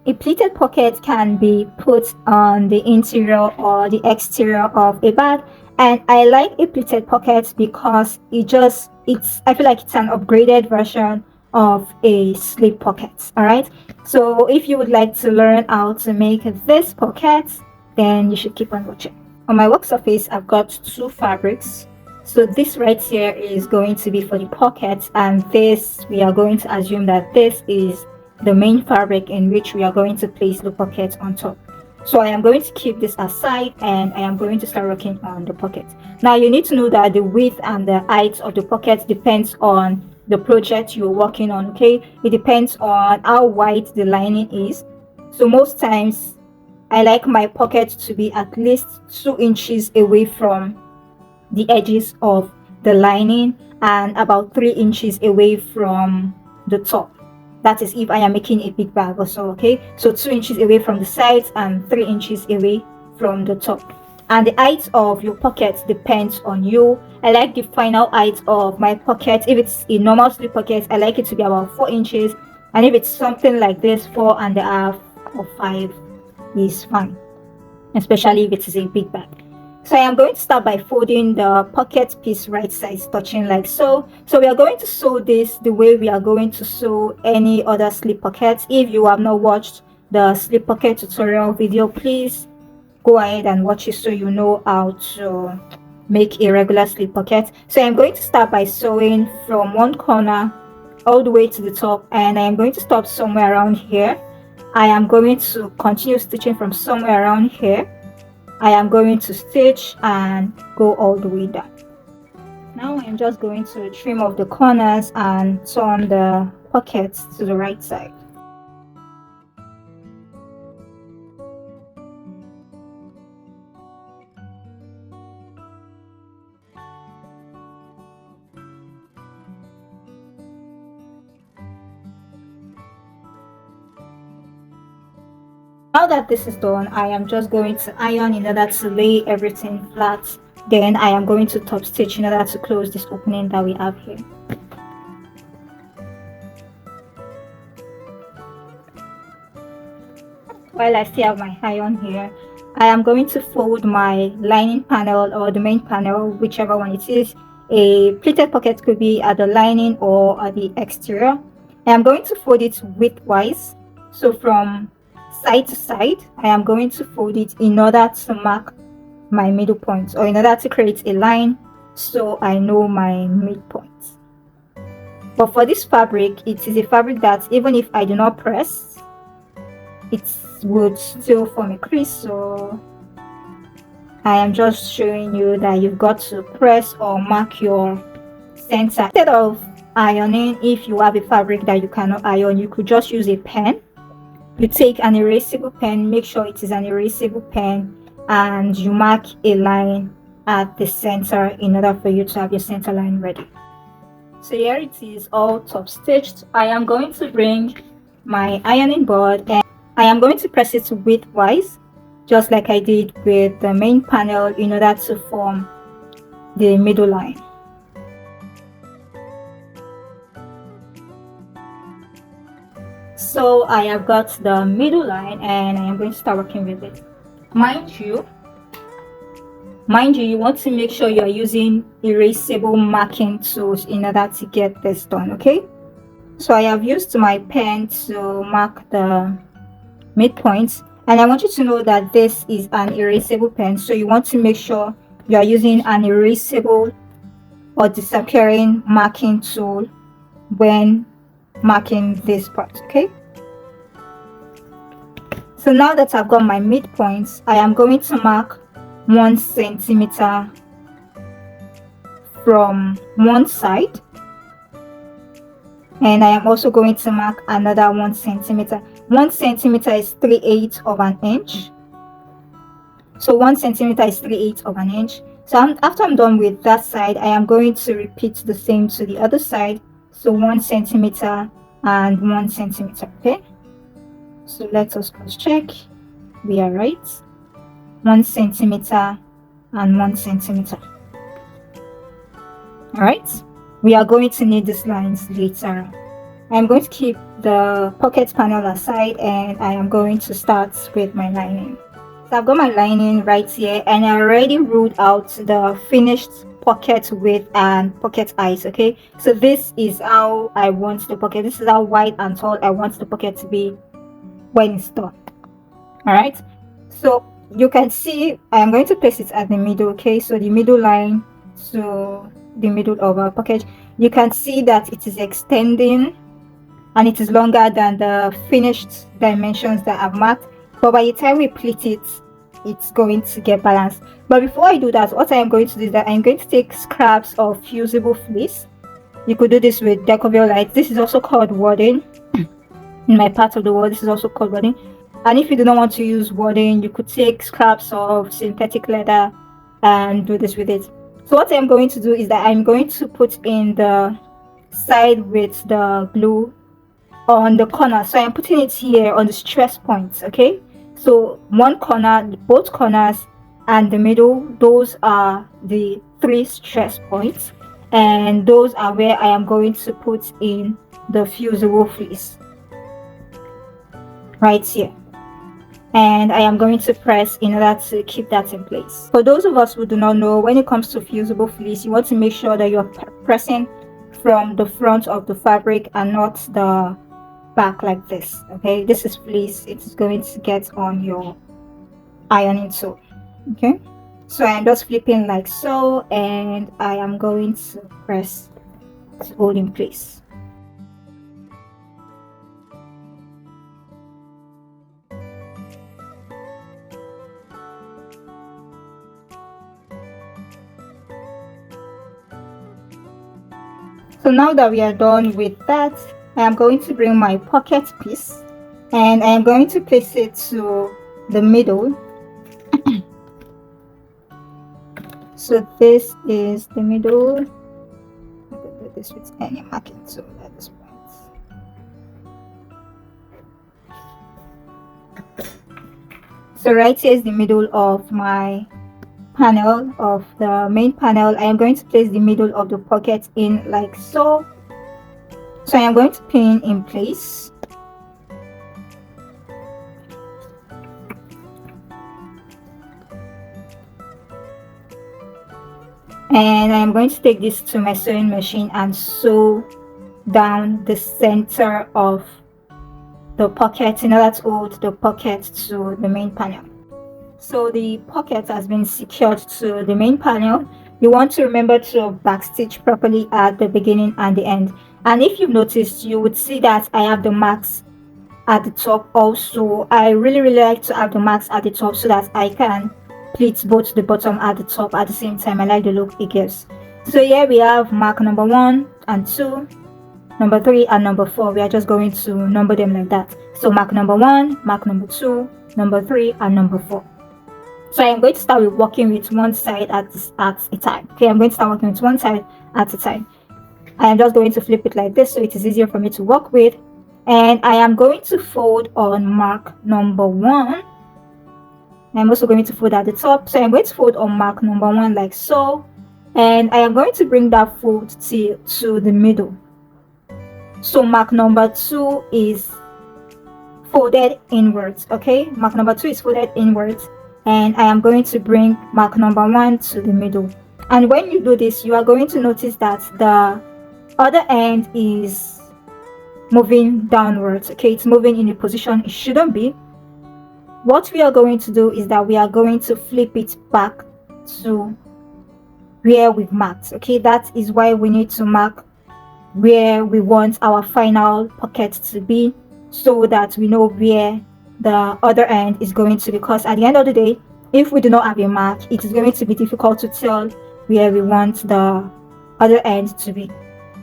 A pleated pocket can be put on the interior or the exterior of a bag, and I like a pleated pocket because I feel like it's an upgraded version of a slip pocket. All right, so if you would like to learn how to make this pocket, then you should keep on watching. On my work surface, I've got two fabrics. So this right here is going to be for the pocket, and this, we are going to assume that this is the main fabric in which we are going to place the pocket on top. So I am going to keep this aside and I am going to start working on the pocket. Now you need to know that the width and the height of the pocket depends on the project you're working on. Okay, it depends on how wide the lining is. So most times I like my pocket to be at least 2 inches away from the edges of the lining and about 3 inches away from the top. That is if I am making a big bag or so. Okay, so 2 inches away from the sides and 3 inches away from the top. And the height of your pocket depends on you. I like the final height of my pocket. If it's a normal slip pocket, I like it to be about 4 inches, and if it's something like this, 4.5 or 5 is fine, especially if it is a big bag. So I am going to start by folding the pocket piece right sides touching like so. So we are going to sew this the way we are going to sew any other slip pockets. If you have not watched the slip pocket tutorial video, please go ahead and watch it so you know how to make a regular slip pocket. So I'm going to start by sewing from one corner all the way to the top, and I am going to stop somewhere around here. I am going to continue stitching from somewhere around here. I am going to stitch and go all the way down. Now I'm just going to trim off the corners and turn the pockets to the right side. Now that this is done, I am just going to iron in order to lay everything flat. Then I am going to top stitch in order to close this opening that we have here. While I still have my iron here, I am going to fold my lining panel or the main panel, whichever one it is. A pleated pocket could be at the lining or at the exterior. I am going to fold it widthwise. So from side to side, I am going to fold it in order to mark my middle point, or in order to create a line so I know my midpoint. But for this fabric, it is a fabric that even if I do not press, it would still form a crease. So I am just showing you that you've got to press or mark your center. Instead of ironing, if you have a fabric that you cannot iron, you could just use a pen. You take an erasable pen, make sure it is an erasable pen, and you mark a line at the center in order for you to have your center line ready. So here it is all top stitched. I am going to bring my ironing board and I am going to press it widthwise, just like I did with the main panel, in order to form the middle line. So I have got the middle line and I am going to start working with it. Mind you, you want to make sure you are using erasable marking tools in order to get this done. Okay, so I have used my pen to mark the midpoints, and I want you to know that this is an erasable pen, so you want to make sure you are using an erasable or disappearing marking tool when marking this part. Okay, so now that I've got my midpoints, I am going to mark 1 centimeter from one side, and I am also going to mark another 1 centimeter. 1 centimeter is 3/8 of an inch. So 1 centimeter is 3/8 of an inch. So after I'm done with that side, I am going to repeat the same to the other side. So 1 centimeter and 1 centimeter. Okay, so let us cross check. We are right. 1 centimeter and 1 centimeter. All right, we are going to need these lines later on. I'm going to keep the pocket panel aside, and I am going to start with my lining. So I've got my lining right here, and I already ruled out the finished pocket width and pocket eyes. Okay, so this is how I want the pocket. This is how wide and tall I want the pocket to be when it's done. All right, so you can see I am going to place it at the middle. Okay, so the middle line to the middle of our pocket, you can see that it is extending and it is longer than the finished dimensions that I've marked, but by the time we pleat it, it's going to get balanced. But before I do that, what I am going to do is that I'm going to take scraps of fusible fleece. You could do this with Decoville lights. This is also called wadding. In my part of the world, this is also called wadding. And if you do not want to use wadding, you could take scraps of synthetic leather and do this with it. So what I'm going to do is that I'm going to put in the side with the glue on the corner. So I'm putting it here on the stress points. Okay, so one corner, both corners, and the middle, those are the 3 stress points, and those are where I am going to put in the fusible fleece right here, and I am going to press in order to keep that in place. For those of us who do not know, when it comes to fusible fleece, you want to make sure that you're pressing from the front of the fabric and not the back like this. Okay, this is fleece, it's going to get on your ironing tool. Okay, so I'm just flipping like so, and I am going to press to hold in place. So now that we are done with that, I am going to bring my pocket piece and I am going to place it to the middle. So this is the middle. I could do this with any marking tool at this point. So right here is the middle of my panel, of the main panel. I am going to place the middle of the pocket in like so. So I am going to pin in place. And I am going to take this to my sewing machine and sew down the center of the pocket in order to hold the pocket to the main panel. So the pocket has been secured to the main panel. You want to remember to backstitch properly at the beginning and the end. And if you've noticed, you would see that I have the marks at the top also. I really like to have the marks at the top so that I can pleat both the bottom at the top at the same time. I like the look it gives. So here we have mark number 1 and 2, number 3 and number 4. We are just going to number them like that. So mark number 1, mark number 2, number 3 and number 4. So I am going to start with working with one side at a time. Okay, I'm going to start working with one side at a time. I am just going to flip it like this so it is easier for me to work with. And I am going to fold on mark number 1. I'm also going to fold at the top. So I'm going to fold on mark number 1 like so. And I am going to bring that fold to the middle. So mark number 2 is folded inwards. Okay, mark number 2 is folded inwards. And I am going to bring mark number 1 to the middle. And when you do this, you are going to notice that the other end is moving downwards. Okay, it's moving in a position it shouldn't be. What we are going to do is that we are going to flip it back to where we've marked. Okay, that is why we need to mark where we want our final pocket to be, so that we know where the other end is going to, because at the end of the day, if we do not have a mark, it is going to be difficult to tell where we want the other end to be.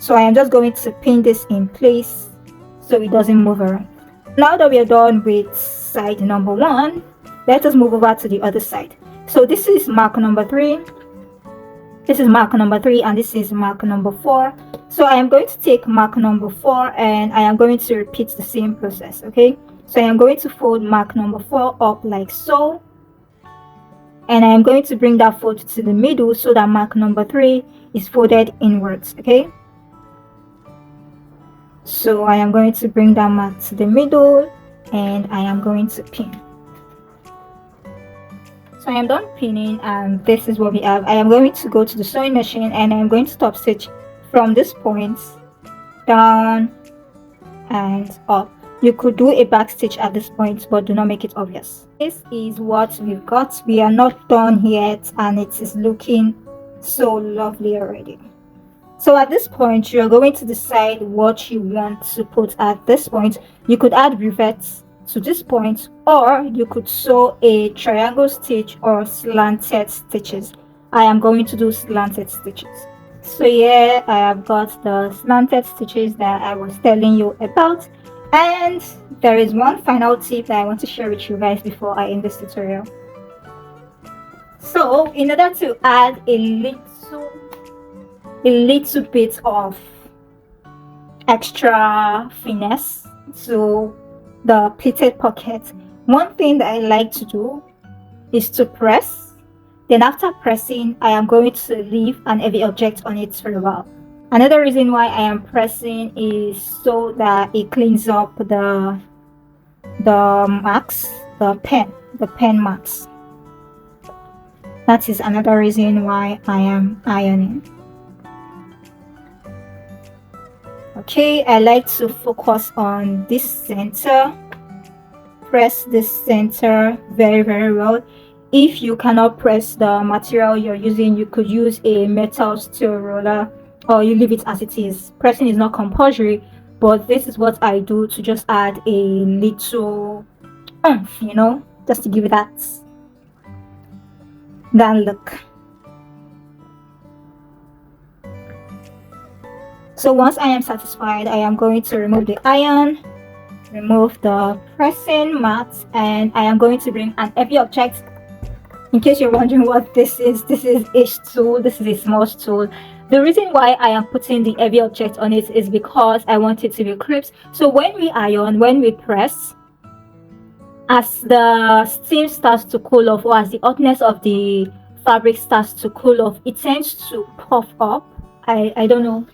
So I am just going to pin this in place so it doesn't move around. Now that we are done with side number 1, let us move over to the other side. So this is mark number 3, this is mark number 3, and this is mark number 4. So I am going to take mark number 4 and I am going to repeat the same process. Okay, so I am going to fold mark number 4 up like so, and I am going to bring that fold to the middle so that mark number 3 is folded inwards. Okay, So I am going to bring that mat to the middle and I am going to pin. So I am done pinning and this is what we have. I am going to go to the sewing machine and I am going to stop stitch from this point down and up. You could do a back stitch at this point, but do not make it obvious. This is what we've got. We are not done yet and it is looking so lovely already. So at this point, you're going to decide what you want to put at this point. You could add rivets to this point, or you could sew a triangle stitch or slanted stitches. I am going to do slanted stitches. So here I have got the slanted stitches that I was telling you about, and there is one final tip that I want to share with you guys before I end this tutorial. So in order to add a little bit of extra finesse to the pleated pocket, one thing that I like to do is to press. Then after pressing, I am going to leave an heavy object on it for a while. Another reason why I am pressing is so that it cleans up the marks, the pen marks. That is another reason why I am ironing. Okay, I like to focus on this center. Press this center very well. If you cannot press the material you're using, you could use a metal steel roller, or you leave it as it is. Pressing is not compulsory, but this is what I do to just add a little oomph, you know, just to give it that look. So once I am satisfied, I am going to remove the iron, remove the pressing mat, and I am going to bring an heavy object. In case you're wondering what this is a stool. This is a small stool. The reason why I am putting the heavy object on it is because I want it to be crisp. So when we iron, when we press, as the steam starts to cool off, or as the hotness of the fabric starts to cool off, it tends to puff up. I don't know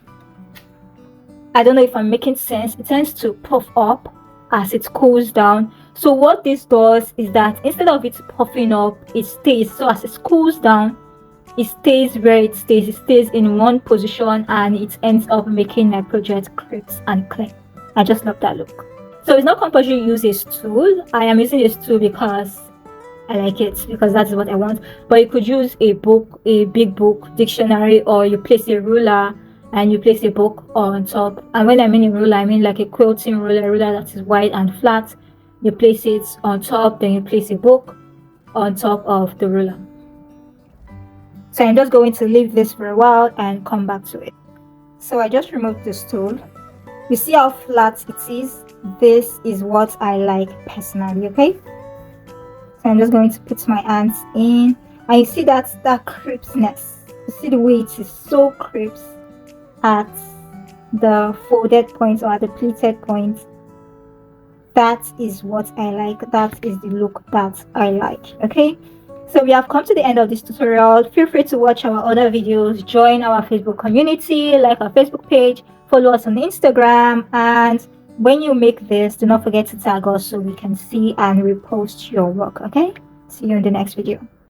if I'm making sense. It tends to puff up as it cools down. So what this does is that instead of it puffing up, it stays. So as it cools down, it stays where it stays. It stays in one position and it ends up making my project crisp and clean. I just love that look. So it's not compulsory to use a stool. I am using a stool because I like it, because that's what I want. But you could use a book, a big book, dictionary, or you place a ruler and you place a book on top. And when I mean a ruler, I mean like a quilting ruler, a ruler that is wide and flat. You place it on top, then you place a book on top of the ruler. So I'm just going to leave this for a while and come back to it. So I just removed the stool. You see how flat it is? This is what I like personally, okay? So I'm just going to put my hands in, and you see that crispness. You see the way it is so crisp at the folded points or at the pleated points. That is what I like. That is the look that I like. Okay, so we have come to the end of this tutorial. Feel free to watch our other videos, join our Facebook community, like our Facebook page, follow us on Instagram, and when you make this, do not forget to tag us so we can see and repost your work. Okay, see you in the next video.